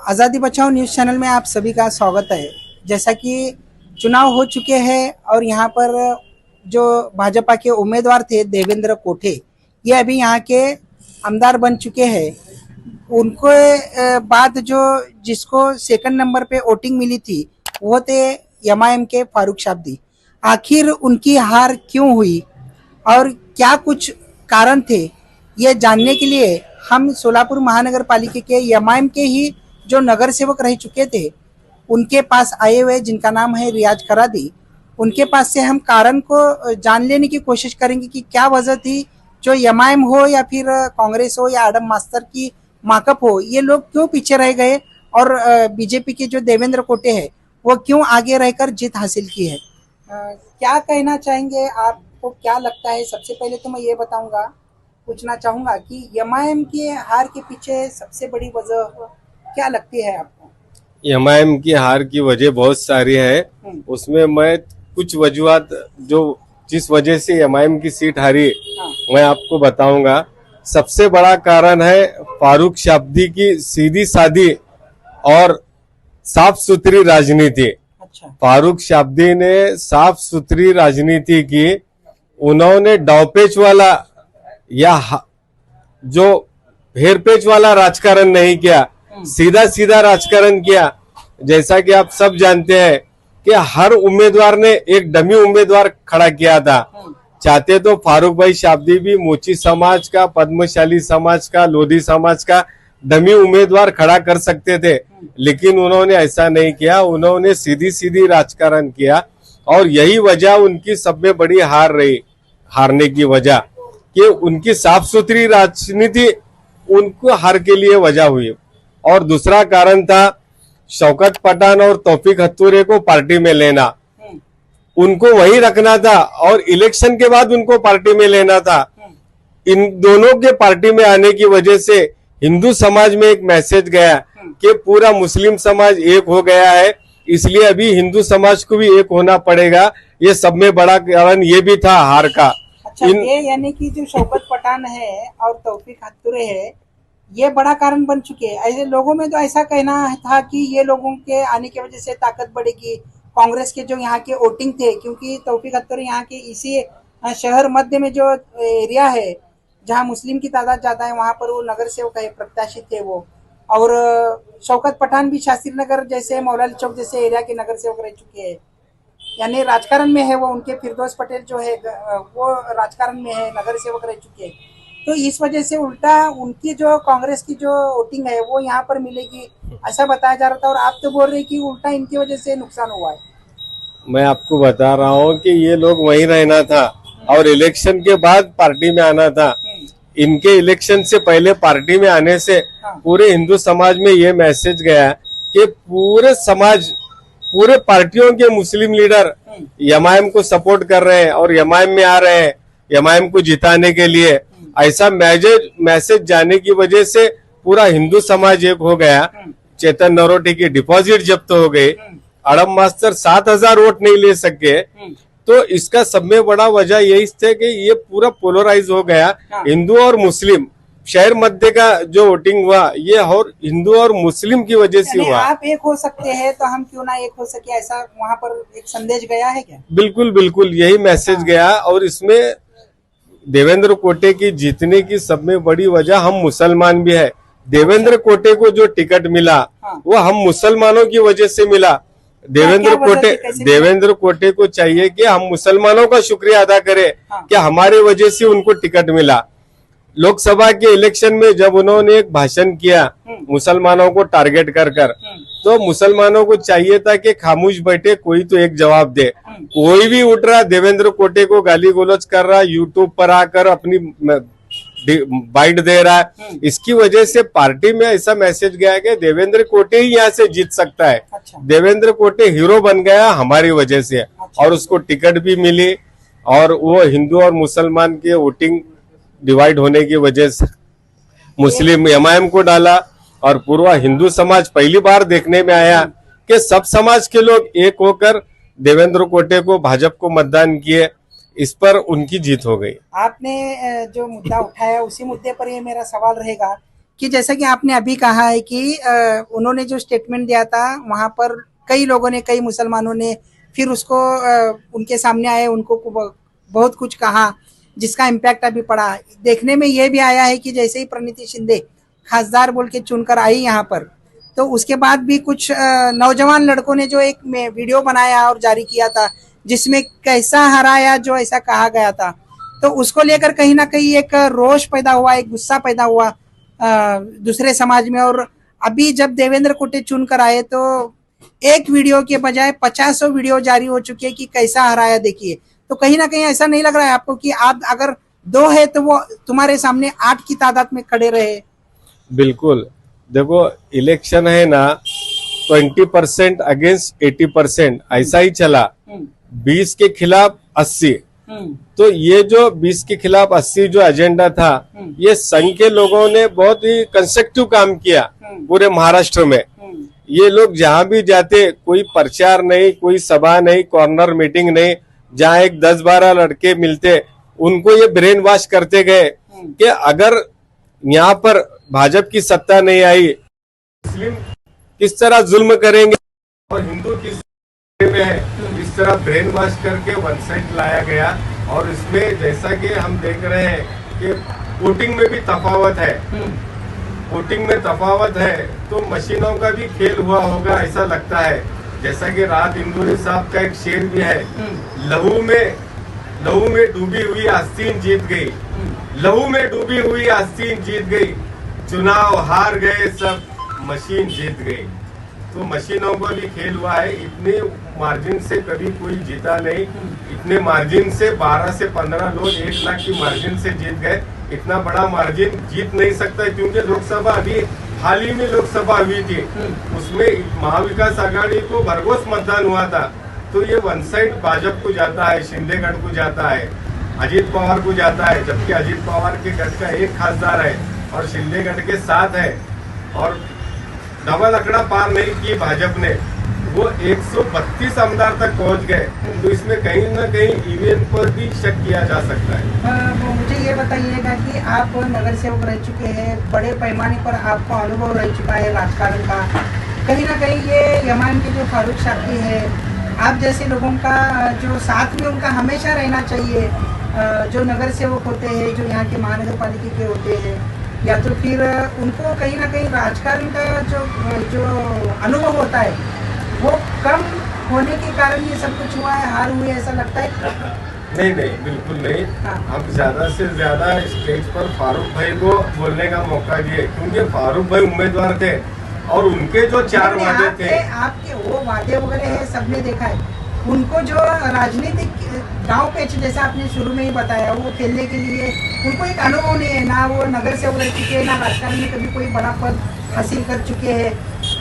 आज़ादी बचाओ news channel में आप सभी का स्वागत है। जैसा कि चुनाव हो चुके हैं और यहाँ पर जो भाजपा के उम्मीदवार थे देवेंद्र कोठे, ये अभी यहाँ के आमदार बन चुके हैं। उनको बाद जो जिसको सेकंड नंबर पे वोटिंग मिली थी वो थे एमआईएम के फारूक शाब्दी। आखिर उनकी हार क्यों हुई और क्या कुछ कारण थे, ये जानने के लिए हम सोलापुर महानगर पालिका के एमआईएम के ही जो नगर सेवक रह चुके थे उनके पास आए हुए, जिनका नाम है रियाज करादी। उनके पास से हम कारण को जान लेने की कोशिश करेंगे कि क्या वजह थी जो एमआईएम हो या फिर कांग्रेस हो या आडम मास्टर की माकअप हो, ये लोग क्यों पीछे रह गए और बीजेपी के जो देवेंद्र कोटे हैं वो क्यों आगे रहकर जीत हासिल की है। क्या कहना चाहेंगे, आपको क्या लगता है? सबसे पहले तो मैं ये बताऊंगा, पूछना चाहूंगा कि एमआईएम के हार के पीछे सबसे बड़ी वजह क्या लगती है आपको? एमआईएम की हार की वजह बहुत सारी है। उसमें मैं कुछ वजूहत जो जिस वजह से एमआईएम की सीट हारी मैं आपको बताऊंगा। सबसे बड़ा कारण है फारूक शाब्दी की सीधी सादी और साफ सुथरी राजनीति। अच्छा। फारूक शाब्दी ने साफ सुथरी राजनीति की। उन्होंने डावपेच वाला या जो हेरपेच वाला राजकारण नहीं किया, सीधा सीधा राजकारण किया। जैसा कि आप सब जानते हैं कि हर उम्मीदवार ने एक डमी उम्मीदवार खड़ा किया था। चाहते तो फारूक भाई शाब्दी भी मोची समाज का, पद्मशाली समाज का, लोधी समाज का डमी उम्मीदवार खड़ा कर सकते थे, लेकिन उन्होंने ऐसा नहीं किया। उन्होंने सीधी सीधी राजकारण किया और यही वजह उनकी सब में बड़ी हार रही। हारने की वजह कि उनकी साफ सुथरी राजनीति उनको हार के लिए वजह हुई। और दूसरा कारण था शौकत पठान और तौफीक हत्तूरे को पार्टी में लेना। उनको वहीं रखना था और इलेक्शन के बाद उनको पार्टी में लेना था। इन दोनों के पार्टी में आने की वजह से हिंदू समाज में एक मैसेज गया कि पूरा मुस्लिम समाज एक हो गया है, इसलिए अभी हिंदू समाज को भी एक होना पड़ेगा। ये सब में बड़ा कारण ये भी था हार का। अच्छा, ये यानी कि जो शौकत पठान है और तौफीक हत्तूरे है ये बड़ा कारण बन चुके हैं। ऐसे लोगों में तो ऐसा कहना था कि ये लोगों के आने की वजह से ताकत बढ़ेगी। कांग्रेस के जो यहाँ के वोटिंग थे, क्योंकि तौफीक हत्तूरे यहाँ के इसी शहर मध्य में जो एरिया है जहाँ मुस्लिम की तादाद ज्यादा है वहां पर वो नगर सेवक है, प्रत्याशी थे वो। और शौकत पठान भी शास्त्री नगर जैसे, मौलाली चौक जैसे एरिया के नगर सेवक रह चुके हैं, यानी राजकारण में है वो। उनके फिरदौस पटेल जो है वो राजकारण में है, नगर सेवक रह चुके हैं। तो इस वजह से उल्टा उनकी जो कांग्रेस की जो वोटिंग है वो यहाँ पर मिलेगी ऐसा बताया जा रहा था, और आप तो बोल रहे हैं कि उल्टा इनकी वजह से नुकसान हुआ है। मैं आपको बता रहा हूँ कि ये लोग वहीं रहना था और इलेक्शन के बाद पार्टी में आना था। इनके इलेक्शन से पहले पार्टी में आने से पूरे हिंदू समाज में ये मैसेज गया कि पूरे समाज, पूरे पार्टियों के मुस्लिम लीडर एमआईएम को सपोर्ट कर रहे हैं और एमआईएम में आ रहे हैं एमआईएम को जिताने के लिए। ऐसा मैसेज जाने की वजह से पूरा हिंदू समाज एक हो गया। चेतन नरोटे की डिपॉजिट जब्त हो गई। आडम मास्टर 7,000 वोट नहीं ले सके। तो इसका सब में बड़ा वजह यही थे कि ये पूरा पोलराइज हो गया। हिंदू और मुस्लिम शहर मध्य का जो वोटिंग हुआ ये और हिंदू और मुस्लिम की वजह से हुआ। आप एक हो सकते हैं तो हम क्यों ना एक हो सके, ऐसा वहाँ पर एक संदेश गया है क्या? बिल्कुल बिल्कुल यही मैसेज गया। और इसमें देवेंद्र कोटे की जीतने की सब में बड़ी वजह हम मुसलमान भी है। देवेंद्र कोटे को जो टिकट मिला वो हम मुसलमानों की वजह से मिला। देवेंद्र कोटे को चाहिए कि हम मुसलमानों का शुक्रिया अदा करें कि हमारे वजह से उनको टिकट मिला। लोकसभा के इलेक्शन में जब उन्होंने एक भाषण किया मुसलमानों को टारगेट कर तो मुसलमानों को चाहिए था कि खामोश बैठे, कोई तो एक जवाब दे। कोई भी उठ रहा देवेंद्र कोटे को गाली गलौज कर रहा, यूट्यूब पर आकर अपनी बाइट दे रहा है। इसकी वजह से पार्टी में ऐसा मैसेज गया कि देवेंद्र कोटे ही यहाँ से जीत सकता है। अच्छा। देवेंद्र कोटे हीरो बन गया हमारी वजह से। अच्छा। और उसको टिकट भी मिली और वो हिंदू और मुसलमान के वोटिंग डिवाइड होने की वजह से मुस्लिम एमआईएम को डाला और पूरा हिंदू समाज पहली बार देखने में आया कि सब समाज के लोग एक होकर देवेंद्र कोटे को, भाजपा को मतदान किए। इस पर उनकी जीत हो गई। आपने जो मुद्दा उठाया उसी मुद्दे पर ये मेरा सवाल रहेगा कि जैसा कि आपने अभी कहा है कि उन्होंने जो स्टेटमेंट दिया था वहां पर कई लोगों ने, कई मुसलमानों ने फिर उसको उनके सामने आए, उनको बहुत कुछ कहा, जिसका इम्पैक्ट अभी पड़ा। देखने में यह भी आया है कि जैसे ही प्रणीति शिंदे खासदार बोल के चुनकर आई यहाँ पर, तो उसके बाद भी कुछ नौजवान लड़कों ने जो एक वीडियो बनाया और जारी किया था जिसमें कैसा हराया जो ऐसा कहा गया था, तो उसको लेकर कहीं ना कहीं एक रोष पैदा हुआ, एक गुस्सा पैदा हुआ दूसरे समाज में। और अभी जब देवेंद्र कोटे चुन कर आए तो एक वीडियो के बजाय 50 वीडियो जारी हो चुके हैं कि कैसा हराया देखिए। तो कहीं ना कहीं ऐसा नहीं लग रहा है आपको कि आप अगर 2 है तो वो तुम्हारे सामने 8 की तादाद में खड़े रहे? बिल्कुल, देखो इलेक्शन है ना, 20% अगेंस्ट 80% ऐसा ही चला। 20 के खिलाफ 80, तो ये जो 20 के खिलाफ 80 जो एजेंडा था, ये संघ के लोगों ने बहुत ही कंस्ट्रक्टिव काम किया पूरे महाराष्ट्र में। ये लोग जहां भी जाते, कोई प्रचार नहीं, कोई सभा नहीं, कॉर्नर मीटिंग नहीं, जहां एक 10-12 लड़के मिलते उनको ये ब्रेन वॉश करते गए कि अगर यहाँ पर भाजपा की सत्ता नहीं आई, मुस्लिम किस तरह जुल्म करेंगे और हिंदू किस में है, इस तरह ब्रेन वॉश करके वन साइड लाया गया। और इसमें जैसा कि हम देख रहे हैं कि वोटिंग में भी तफावत है, वोटिंग में तफावत है, तो मशीनों का भी खेल हुआ होगा ऐसा लगता है। जैसा कि राहत इंदौरी साहब का एक शेर भी है, लहू में डूबी हुई आस्तीन जीत गई, लहू में डूबी हुई आस्तीन जीत गई, चुनाव हार गए सब, मशीन जीत गई। तो मशीनों का भी खेल हुआ है। इतने मार्जिन से कभी कोई जीता नहीं, इतने मार्जिन से 12 से 15 लोग 1 लाख की मार्जिन से जीत गए। इतना बड़ा मार्जिन जीत नहीं सकता, क्योंकि लोकसभा अभी हाल ही में लोकसभा हुई थी, उसमें महाविकास आघाड़ी को भरघोस मतदान हुआ था। तो ये वन साइड भाजपा को जाता है, शिंदेगढ़ को जाता है, अजीत पवार को जाता है, जबकि अजीत पवार के गढ़ का एक खासदार है और शिंदेगढ़ के 7 है। और डबल आंकड़ा पार नहीं की भाजपा ने, वो 132 आमदार तक पहुंच गए। तो इसमें कहीं ना कहीं ईवीएम पर भी शक किया जा सकता है। मुझे ये बताइएगा कि आप नगर सेवक रह चुके हैं, बड़े पैमाने पर आपका अनुभव रह चुका है राजकारण का। कहीं ना कहीं ये एमआईएम के जो फारूक साहब है, आप जैसे लोगों का जो साथ में उनका हमेशा रहना चाहिए, जो नगर सेवक होते हैं, जो यहाँ के महानगर पालिका के होते हैं, या तो फिर उनको कहीं ना कहीं राजकारण का जो अनुभव होता है वो कम होने के कारण ये सब कुछ हुआ है, हार हुए, ऐसा लगता है? नहीं, बिल्कुल नहीं। हाँ। हम ज्यादा से ज्यादा स्टेज पर फारूक भाई को बोलने का मौका दिए, क्योंकि फारूक भाई उम्मीदवार थे और उनके जो 4 वादे थे, आपके वो वादे वगैरह है, सबने देखा है। उनको जो राजनीतिक गांव पेच जैसा आपने शुरू में ही बताया, वो खेलने के लिए उनको एक अनुभव नहीं है, ना वो नगर सेवक रह चुके हैं, ना राजकारण में कभी कोई बड़ा पद हासिल कर चुके हैं।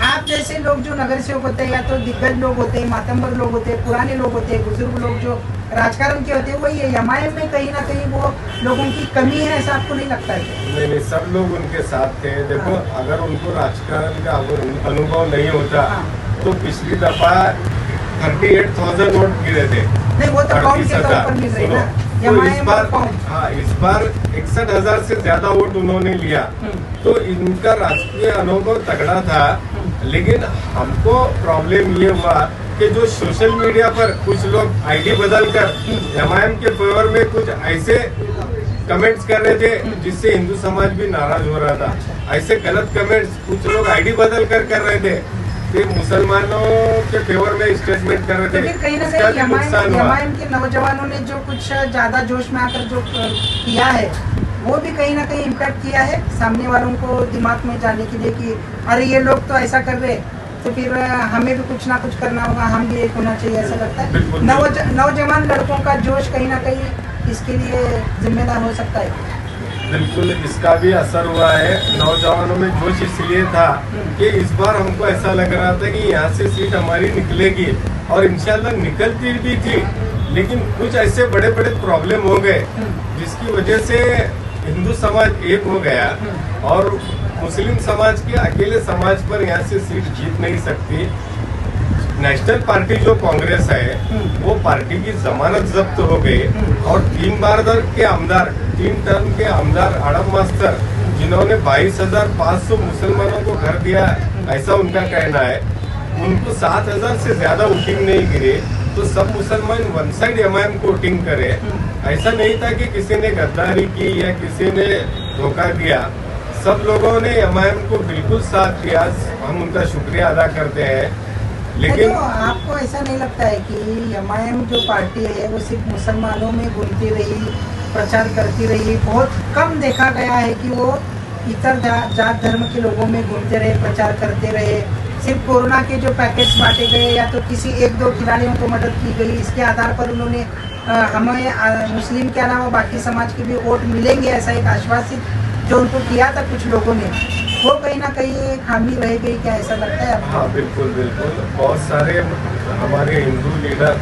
आप जैसे लोग जो नगर सेवक होते हैं, या तो दिग्गज लोग होते हैं, मातम्बर लोग होते हैं, पुराने लोग होते हैं, बुजुर्ग लोग जो राजकारण के होते हैं, वही है। एमआईएम में कहीं ना कहीं वो लोगों की कमी है, ऐसा आपको नहीं लगता है? नहीं, सब लोग उनके साथ थे। देखो, अगर उनको राजकारण का अनुभव नहीं होता तो पिछली दफा 38,000 वोट गिरे थे। नहीं, वो तो काउंट के तौर पर मिल रही है ना। तो इस बार 61,000 से ज्यादा वोट उन्होंने लिया, तो इनका राजकीय अनुभव तगड़ा था। लेकिन हमको प्रॉब्लम ये हुआ कि जो सोशल मीडिया पर कुछ लोग आईडी बदलकर एमआईएम के फेवर में कुछ ऐसे कमेंट्स कर रहे थे जिससे हिंदू समाज भी नाराज हो रहा था। ऐसे गलत कमेंट्स कुछ लोग आईडी बदल कर रहे थे, फिर मुसलमानों के फेवर में स्टेटमेंट कर रहे थे। तो कहीं ना कहीं एमआईएम के नौजवानों ने जो कुछ ज्यादा जोश में आकर जो किया है, वो भी कहीं ना कहीं इम्पैक्ट किया है सामने वालों को दिमाग में जाने के लिए कि अरे ये लोग तो ऐसा कर रहे, तो फिर हमें भी कुछ ना कुछ करना होगा, हम भी एक होना चाहिए, ऐसा लगता है। नौजवान लड़कों का जोश कहीं ना कहीं इसके लिए जिम्मेदार हो सकता है। बिल्कुल, इसका भी असर हुआ है। नौजवानों में जोश इसलिए था कि इस बार हमको ऐसा लग रहा था कि यहाँ से सीट हमारी निकलेगी, और इंशाल्लाह निकलती भी थी। लेकिन कुछ ऐसे बड़े बड़े प्रॉब्लम हो गए जिसकी वजह से हिंदू समाज एक हो गया, और मुस्लिम समाज के अकेले समाज पर यहाँ से सीट जीत नहीं सकती। नेशनल पार्टी जो कांग्रेस है, वो पार्टी की जमानत जब्त हो गई, और 3 बार के आमदार, 3 टर्म के आमदार आड़म मास्टर जिन्होंने 22,500 मुसलमानों को घर दिया, ऐसा उनका कहना है, उनको 7,000 से ज्यादा वोटिंग नहीं गिरे, तो सब मुसलमान वन साइड एमआईएम को वोटिंग करे। ऐसा नहीं था कि किसी ने गद्दारी की या किसी ने धोखा दिया, सब लोगों ने एमआईएम को बिल्कुल साथ दिया। हम उनका शुक्रिया अदा करते हैं। लेकिन तो आपको ऐसा नहीं लगता है कि एमआईएम जो पार्टी है वो सिर्फ मुसलमानों में घूमती रही, प्रचार करती रही, बहुत कम देखा गया है कि वो इतर जात धर्म के लोगों में घूमते रहे, प्रचार करते रहे? सिर्फ कोरोना के जो पैकेट्स बांटे गए या तो किसी एक दो खिलाड़ियों को मदद की गई, इसके आधार पर उन्होंने हमें मुस्लिम के अलावा बाकी समाज के भी वोट मिलेंगे ऐसा एक आश्वासित जो उनको किया था कुछ लोगों ने, वो कहीं ना कहीं खामी रह गई, क्या ऐसा लगता है आपको? हाँ, बिल्कुल बिल्कुल। बहुत सारे हमारे हिंदू लीडर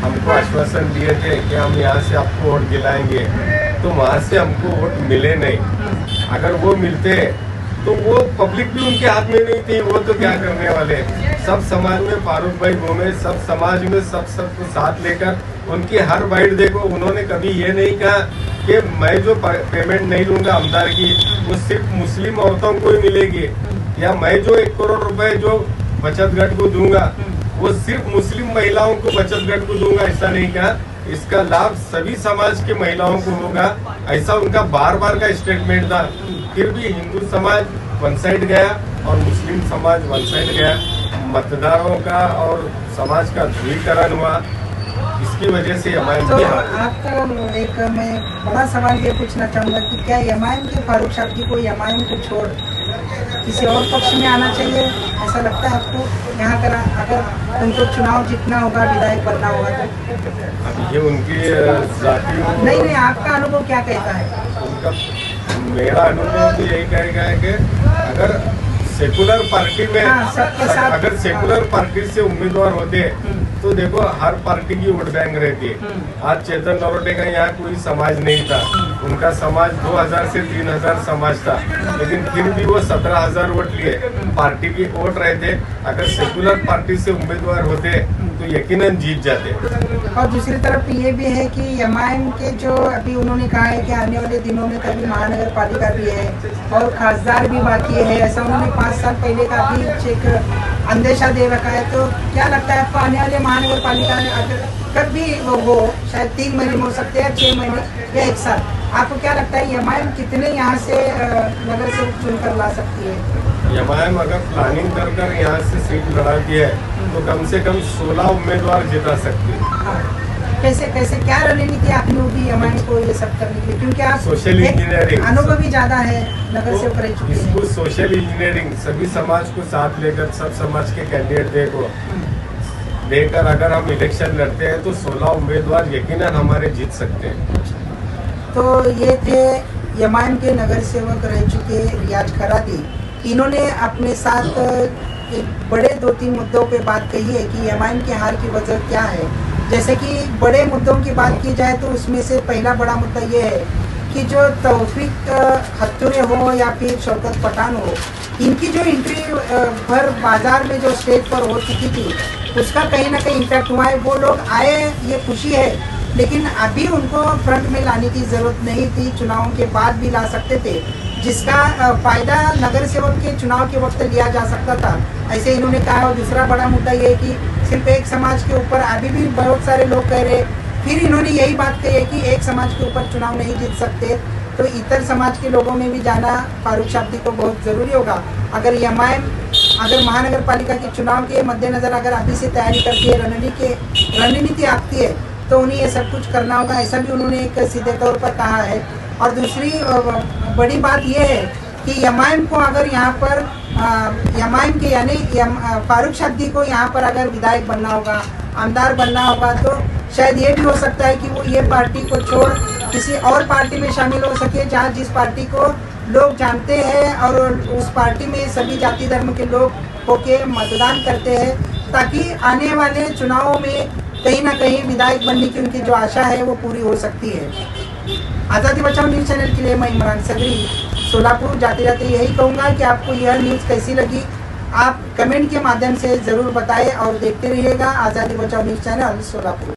हमको आश्वासन दिए थे कि हम यहाँ से आपको वोट दिलाएंगे, तो वहाँ से हमको वोट मिले नहीं। अगर वो मिलते तो वो पब्लिक भी उनके हाथ में नहीं थी, वो तो क्या करने वाले। सब समाज में फारूक भाई घूमे, सब समाज में सबको साथ लेकर उनकी हर बाइट देखो, उन्होंने कभी ये नहीं कहा कि मैं जो पेमेंट नहीं लूंगा आमदार की वो सिर्फ मुस्लिम औरतों को ही मिलेगी, या मैं जो 1 करोड़ रुपए जो बचत गट को दूंगा वो सिर्फ मुस्लिम महिलाओं को बचत गट को दूंगा, ऐसा नहीं कहा। इसका लाभ सभी समाज की महिलाओं को होगा, ऐसा उनका बार बार का स्टेटमेंट था। फिर भी हिंदू समाज वन साइड गया और मुस्लिम समाज वन साइड गया। मतदारों का और समाज का ध्रुवीकरण हुआ, इसकी वजह से एमआईएम तो की आपको एक मैं बड़ा सवाल ये पूछना चाहूँगा कि क्या एमआईएम के फारूक साहब जी को एमआईएम को छोड़ किसी और पक्ष में आना चाहिए, ऐसा लगता है आपको? यहाँ कर अगर उनको चुनाव जीतना होगा, विधायक बनना होगा तो? अब ये उनकी जाति नहीं, आपका अनुभव क्या कहता है? उनका, मेरा अनुभव तो यही कहेगा है कि अगर सेकुलर पार्टी में सबके साथ अगर सेकुलर पार्टी से उम्मीदवार होते तो देखो हर पार्टी की वोट बैंक रहती है। आज चेतन नरोटे का यहाँ कोई समाज नहीं था, उनका समाज 2000 से 3000 समाज था, लेकिन फिर भी वो 17,000 वोट लिए, पार्टी की वोट रहते। अगर सेकुलर पार्टी से उम्मीदवार होते तो यकीनन जीत जाते। और दूसरी तरफ ये भी है कि एमआईएम के जो अभी उन्होंने कहा है कि आने वाले दिनों में कभी महानगर पालिका भी है और खासदार भी बाकी है, ऐसा उन्होंने 5 साल पहले का भी एक अंदेशा दे रखा है। तो क्या लगता है आपको आने वाले महानगर पालिका में अगर कभी वो हो, शायद 3 महीने में हो सकते हैं, 6 महीने या 1 साल, आपको क्या लगता है एमआईएम कितने यहाँ से नगर से चुनकर ला सकती है? एमआईएम अगर प्लानिंग कर यहाँ से सीट लड़ाती है तो कम से कम 16 उम्मीदवार जिता सकती है। कैसे क्या रणनीति आपने होगी एमआईएम को ये सब करने के लिए, क्योंकि आप सोशल इंजीनियरिंग अनुभवी ज्यादा है, नगर सेवक रह चुके हैं। इसको सोशल इंजीनियरिंग सभी समाज को साथ लेकर, सब समाज के कैंडिडेट को लेकर अगर हम इलेक्शन लड़ते हैं तो 16 उम्मीदवार यकीनन हमारे जीत सकते हैं। तो ये थे एमआईएम के नगर सेवक रह चुके रियाज खरादी। इन्होंने अपने साथ एक बड़े 2-3 मुद्दों पे बात कही है कि एमआईएम के हार की वजह क्या है। जैसे कि बड़े मुद्दों की बात की जाए तो उसमें से पहला बड़ा मुद्दा ये है कि जो तौफीक हत्तुरे हो या फिर शौकत पठान हो, इनकी जो एंट्री भर बाजार में जो स्टेज पर हो चुकी थी उसका कहीं ना कहीं इम्पैक्ट हुआ है। वो लोग आए, ये खुशी है, लेकिन अभी उनको फ्रंट में लाने की ज़रूरत नहीं थी, चुनावों के बाद भी ला सकते थे, जिसका फ़ायदा नगर सेवक के चुनाव के वक्त लिया जा सकता था, ऐसे इन्होंने कहा। और दूसरा बड़ा मुद्दा ये है कि सिर्फ एक समाज के ऊपर अभी भी बहुत सारे लोग कह रहे, फिर इन्होंने यही बात कही है कि एक समाज के ऊपर चुनाव नहीं जीत सकते, तो इतर समाज के लोगों में भी जाना फारूक साहब जी को बहुत ज़रूरी होगा। अगर एमआईएम अगर महानगर पालिका के चुनाव के मद्देनज़र अगर अभी से तैयारी करती है, रणनीति आती है, तो उन्हें ये सब कुछ करना होगा, ऐसा भी उन्होंने एक सीधे तौर पर कहा है। और दूसरी बड़ी बात यह है कि एमआईएम को अगर यहाँ पर एमआईएम के यानी फारूक साहब जी को यहाँ पर अगर विधायक बनना होगा, आमदार बनना होगा, तो शायद ये भी हो सकता है कि वो ये पार्टी को छोड़ किसी और पार्टी में शामिल हो सके, जहाँ जिस पार्टी को लोग जानते हैं और उस पार्टी में सभी जाति धर्म के लोग होके मतदान करते हैं, ताकि आने वाले चुनावों में कहीं ना कहीं विधायक बनने की उनकी जो आशा है वो पूरी हो सकती है। आज़ादी बचाओ न्यूज़ चैनल के लिए मैं इमरान सगरी, सोलापुर। जाते जाते यही कहूँगा कि आपको यह न्यूज़ कैसी लगी आप कमेंट के माध्यम से ज़रूर बताएं और देखते रहिएगा आज़ादी बचाओ न्यूज़ चैनल सोलापुर।